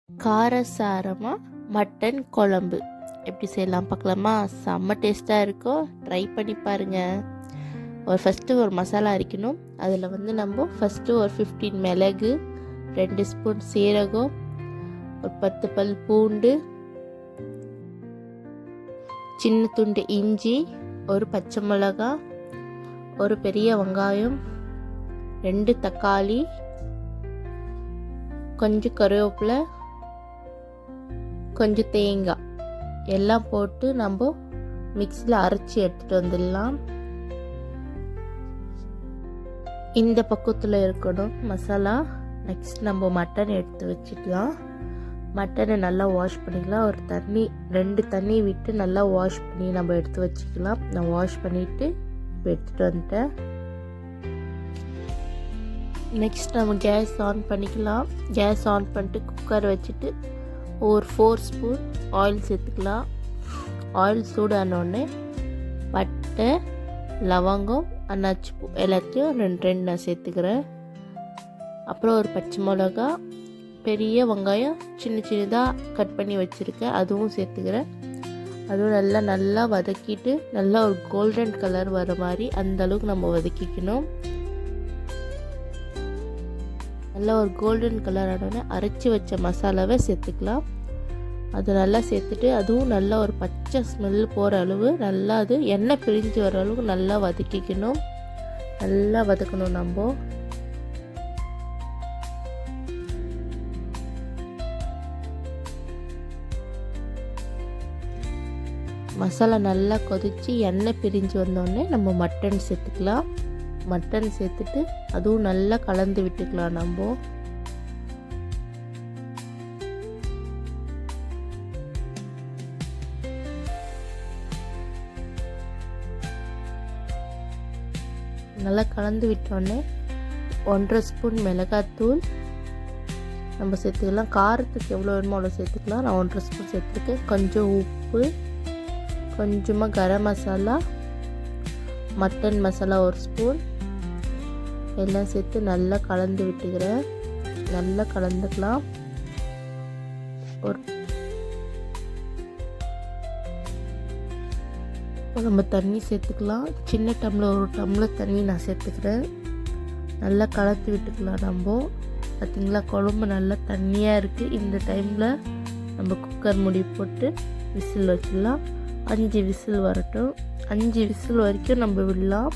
காரசாரமாக மட்டன் குழம்பு எப்படி செய்யலாம் பார்க்கலாமா? செம்ம டேஸ்ட்டாக இருக்கும், ட்ரை பண்ணி பாருங்கள். ஃபஸ்ட்டு ஒரு மசாலா அரைக்கணும். அதில் நம்ம ஃபஸ்ட்டு ஒரு 15 மிளகு, 2 ஸ்பூன் சீரகம், ஒரு 10 பல் பூண்டு, சின்ன துண்டு இஞ்சி, ஒரு பச்சை மிளகா, ஒரு பெரிய வெங்காயம், 2 தக்காளி, கொஞ்சம் கருவேப்பிலை, கொஞ்சம் தேங்காய் எல்லாம் போட்டு நம்ம மிக்சியில் அரைச்சி எடுத்துகிட்டு வந்துடலாம். இந்த பக்கத்தில் இருக்கணும் மசாலா. நெக்ஸ்ட் நம்ம மட்டன் எடுத்து வச்சுக்கலாம். மட்டனை நல்லா வாஷ் பண்ணிக்கலாம். ஒரு 2 தண்ணி விட்டு நல்லா வாஷ் பண்ணி நம்ம எடுத்து வச்சுக்கலாம். நான் வாஷ் பண்ணிவிட்டு இப்போ எடுத்துகிட்டு வந்துட்டேன். நெக்ஸ்ட் நம்ம கேஸ் ஆன் பண்ணிக்கலாம். கேஸ் ஆன் பண்ணிட்டு குக்கர் வச்சுட்டு ஒரு 4 ஸ்பூன் ஆயில் சேர்த்துக்கலாம். ஆயில் சூடானோடனே பட்டை, லவங்கம், அன்னாச்சி பூ எல்லாத்தையும் 2 நான் சேர்த்துக்கிறேன். அப்புறம் ஒரு பச்சை மிளகா, பெரிய வெங்காயம் சின்னதாக கட் பண்ணி வச்சுருக்கேன், அதுவும் சேர்த்துக்கிறேன். அதுவும் நல்லா வதக்கிட்டு நல்லா ஒரு கோல்டன் கலர் வர மாதிரி அந்த அளவுக்கு நம்ம வதக்கிக்கணும். நல்லா ஒரு கோல்டன் கலர் ஆனோடனே அரைச்சி வச்ச மசாலாவை சேர்த்துக்கலாம். அது நல்லா சேர்த்துட்டு அதுவும் நல்லா ஒரு பச்சை ஸ்மெல் போகிற அளவு நல்லா அது எண்ணெய் பிரிஞ்சு வர அளவுக்கு நல்லா வதக்கிக்கணும். நல்லா வதக்கணும். நம்ம மசாலா நல்லா கொதித்து எண்ணெய் பிரிஞ்சு வந்தோடனே நம்ம மட்டன் சேர்த்துக்கலாம். மட்டன் சேர்த்துட்டு அதுவும் நல்லா கலந்து விட்டுக்கலாம். நம்ம நல்லா கலந்து விட்டோடனே 1.5 ஸ்பூன் மிளகாத்தூள் நம்ம சேர்த்துக்கலாம். காரத்துக்கு எவ்வளோ வேணுமோ அவ்வளோ சேர்த்துக்கலாம். நான் 1.5 ஸ்பூன் சேர்த்துருக்கேன். கொஞ்சம் உப்பு, கொஞ்சமாக கரம் மசாலா, மட்டன் மசாலா 1 ஸ்பூன் எல்லாம் சேர்த்து நல்லா கலந்து விட்டுக்கிறேன். நல்லா கலந்துக்கலாம். நம்ம தண்ணி சேர்த்துக்கலாம். சின்ன டம்ளர் 1 டம்ளர் தண்ணி நான் சேர்த்துக்கிறேன். நல்லா கலந்து விட்டுக்கலாம். நம்ம பார்த்திங்களா, குழம்பு நல்லா தண்ணியாக இருக்குது. இந்த டைமில் நம்ம குக்கர் மூடி போட்டு விசில் வச்சிடலாம். 5 விசில் வரட்டும். 5 விசில் வரைக்கும் நம்ம விடலாம்.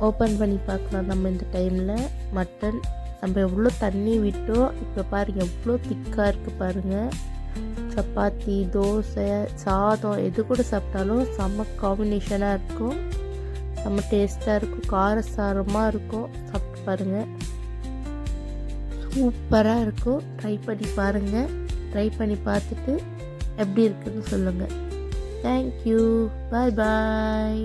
ஓப்பன் பண்ணி பார்க்கலாம். நம்ம இந்த டைமில் மட்டன் நம்ம எவ்வளோ தண்ணி விட்டோம் இப்போ பாருங்கள், எவ்வளோ திக்காக இருக்குது பாருங்கள். சப்பாத்தி, தோசை, சாதம் எது கூட சாப்பிட்டாலும் செம்ம காம்பினேஷனாக இருக்கும். செம்ம டேஸ்ட்டாக இருக்கும், காரசாரமாக இருக்கும். சாப்பிட்டு பாருங்கள், சூப்பராக இருக்கும். ட்ரை பண்ணி பாருங்கள். ட்ரை பண்ணி பார்த்துட்டு எப்படி இருக்குதுன்னு சொல்லுங்கள். தேங்க்யூ, பாய் பாய்.